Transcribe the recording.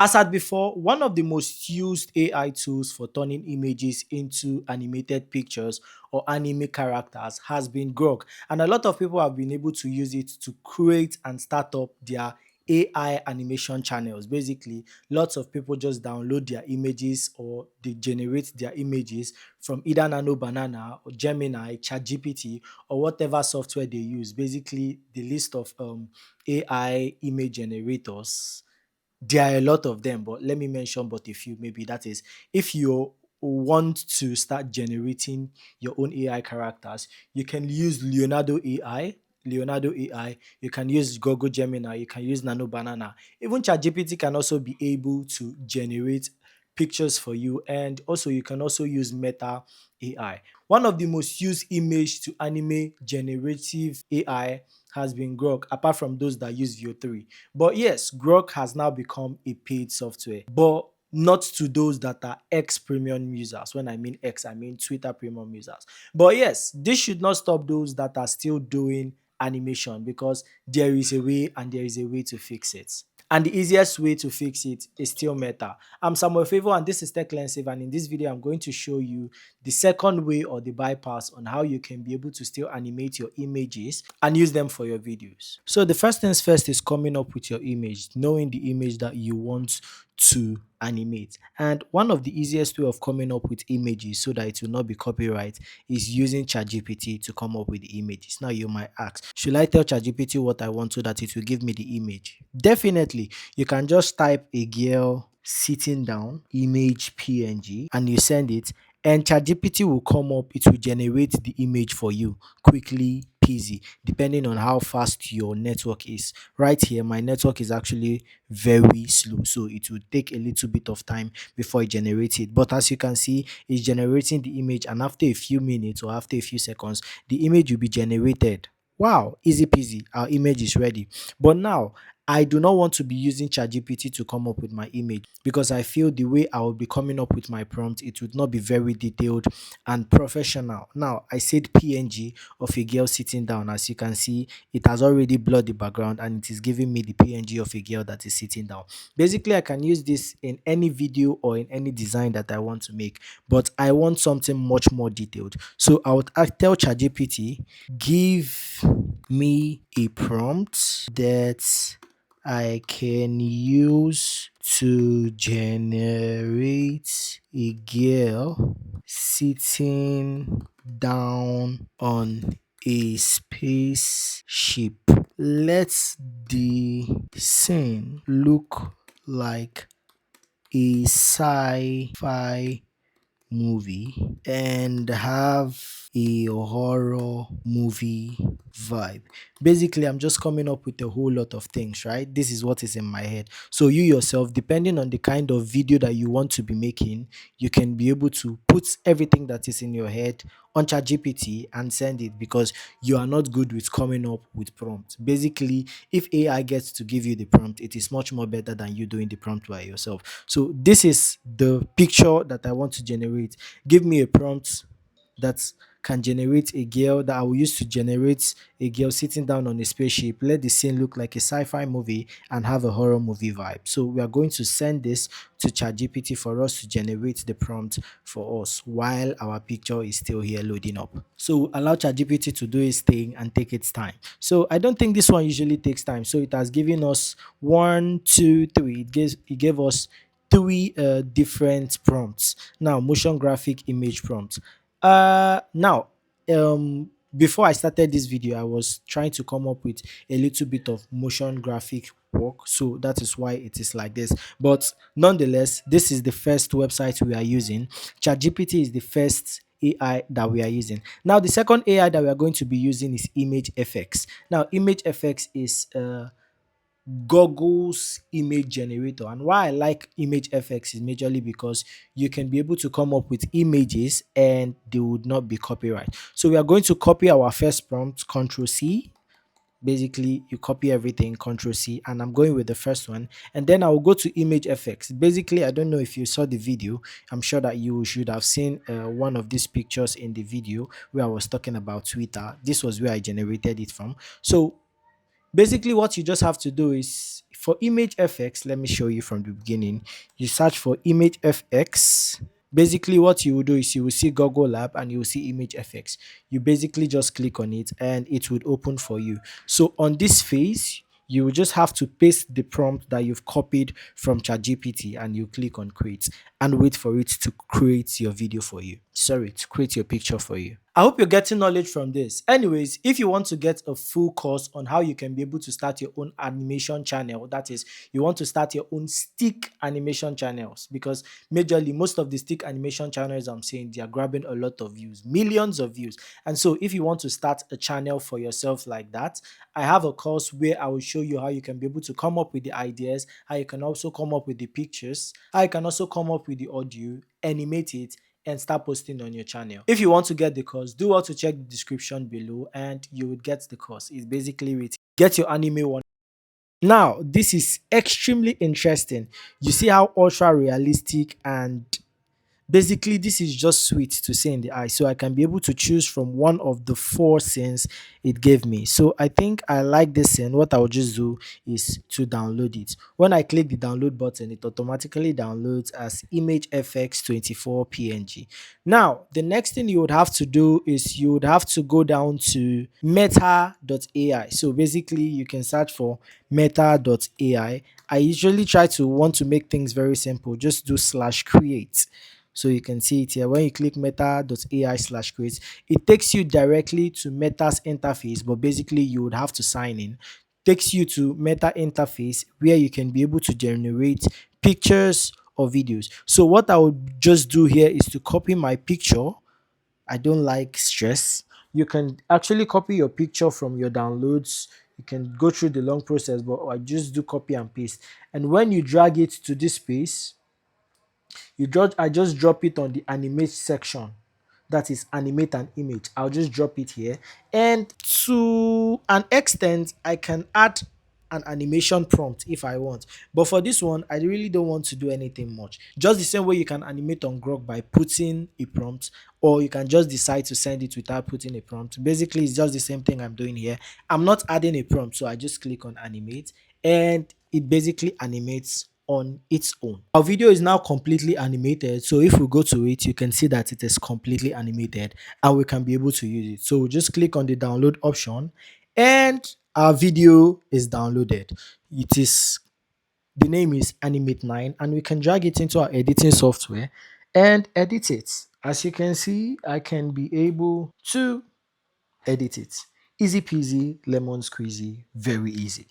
As at before, one of the most used AI tools for turning images into animated pictures or anime characters has been Grok. And a lot of people have been able to use it to create and start up their AI animation channels. Basically, lots of people just download their images or they generate their images from either Nano Banana or Gemini, ChatGPT, or whatever software they use. Basically, the list of AI image generators, there are a lot of them, but let me mention but a few. Maybe that is, if you want to start generating your own AI characters, you can use Leonardo AI, you can use Google Gemini, you can use Nano Banana. Even ChatGPT can also be able to generate pictures for you, and also you can also use Meta AI. One of the most used image to anime generative AI has been Grok, apart from those that use VO3. But yes, Grok has now become a paid software, but not to those that are X premium users. When I mean X, I mean Twitter premium users. But yes, this should not stop those that are still doing animation, because there is a way and there is a way to fix it. And the easiest way to fix it is still Meta. I'm Samuel Favor and this is TechLensive, and in this video I'm going to show you the second way or the bypass on how you can be able to still animate your images and use them for your videos. So the first things first is coming up with your image, knowing the image that you want to animate. And one of the easiest way of coming up with images so that it will not be copyright is using ChatGPT to come up with the images. Now you might ask, should I tell ChatGPT what I want so that it will give me the image? Definitely, you can just type a girl sitting down image PNG and you send it, and ChatGPT will come up, it will generate the image for you quickly peasy, depending on how fast your network is. Right here, my network is actually very slow, so it will take a little bit of time before it generates it. But as you can see, it's generating the image, and after a few minutes or after a few seconds, the image will be generated. Wow, easy peasy, our image is ready. But now, I do not want to be using ChatGPT to come up with my image, because I feel the way I will be coming up with my prompt, it would not be very detailed and professional. Now, I said PNG of a girl sitting down. As you can see, it has already blurred the background and it is giving me the PNG of a girl that is sitting down. Basically, I can use this in any video or in any design that I want to make, but I want something much more detailed. So I tell ChatGPT, give me a prompt that I can use to generate a girl sitting down on a spaceship. Let the scene look like a sci-fi movie and have a horror movie vibe. Basically, I'm just coming up with a whole lot of things, right? This is what is in my head. So you yourself, depending on the kind of video that you want to be making, you can be able to put everything that is in your head on ChatGPT and send it, because you are not good with coming up with prompts. Basically, if AI gets to give you the prompt, it is much more better than you doing the prompt by yourself. So this is the picture that I want to generate. Give me a prompt that can generate a girl, that I will use to generate a girl sitting down on a spaceship. Let the scene look like a sci-fi movie and have a horror movie vibe. So we are going to send this to ChatGPT for us to generate the prompt for us while our picture is still here loading up. So allow ChatGPT to do its thing and take its time. So I don't think this one usually takes time. So it has given us one, two, three. It gave us three different prompts. Now, motion graphic image prompt. Now, before I started this video, I was trying to come up with a little bit of motion graphic work, so that is why it is like this. But nonetheless, this is the first website we are using. ChatGPT is the first AI that we are using. Now, the second AI that we are going to be using is Image FX. Now, Image FX is Google's image generator. And why I like Image FX is majorly because you can be able to come up with images and they would not be copyright. So we are going to copy our first prompt, Control C. Basically, you copy everything, Control C, and I'm going with the first one. And then I will go to Image FX. Basically, I don't know if you saw the video. I'm sure that you should have seen one of these pictures in the video where I was talking about Twitter. This was where I generated it from. So basically, what you just have to do is for image FX, let me show you from the beginning. You search for image FX. Basically, what you will do is you will see Google Lab and you will see image FX. You basically just click on it and it would open for you. So on this phase, you will just have to paste the prompt that you've copied from ChatGPT and you click on create and wait for it to create your video for you. Sorry, to create your picture for you. I hope you're getting knowledge from this. Anyways, if you want to get a full course on how you can be able to start your own animation channel, that is, you want to start your own stick animation channels, because majorly most of the stick animation channels I'm seeing, they are grabbing a lot of views, millions of views. And so if you want to start a channel for yourself like that, I have a course where I will show you how you can be able to come up with the ideas, how you can also come up with the pictures, how you can also come up with the audio, animate it, and start posting on your channel. If you want to get the course, do also check the description below and you would get the course. It's basically written, get your anime one. Now, this is extremely interesting. You see how ultra realistic and basically this is just sweet to see in the eye, so I can be able to choose from one of the four scenes it gave me. So I think I like this scene. What I'll just do is to download it. When I click the download button, it automatically downloads as image fx 24 png. Now the next thing you would have to do is you would have to go down to meta.ai. So basically you can search for meta.ai. I usually try to want to make things very simple, just do slash create. So you can see it here. When you click meta.ai/create, it takes you directly to Meta's interface, but basically you would have to sign in. Takes you to Meta interface where you can be able to generate pictures or videos. So what I would just do here is to copy my picture. I don't like stress. You can actually copy your picture from your downloads. You can go through the long process, but I just do copy and paste. And when you drag it to this space, I just drop it on the animate section, that is animate an image. I'll just drop it here, and to an extent I can add an animation prompt if I want, but for this one I really don't want to do anything much. Just the same way you can animate on Grok by putting a prompt, or you can just decide to send it without putting a prompt. Basically it's just the same thing I'm doing here. I'm not adding a prompt, so I just click on animate and it basically animates on its own. Our video is now completely animated, so if we go to it, you can see that it is completely animated and we can be able to use it. So we just click on the download option and our video is downloaded. It is, the name is Animate 9, and we can drag it into our editing software and edit it. As you can see, I can be able to edit it. Easy peasy, lemon squeezy, very easy.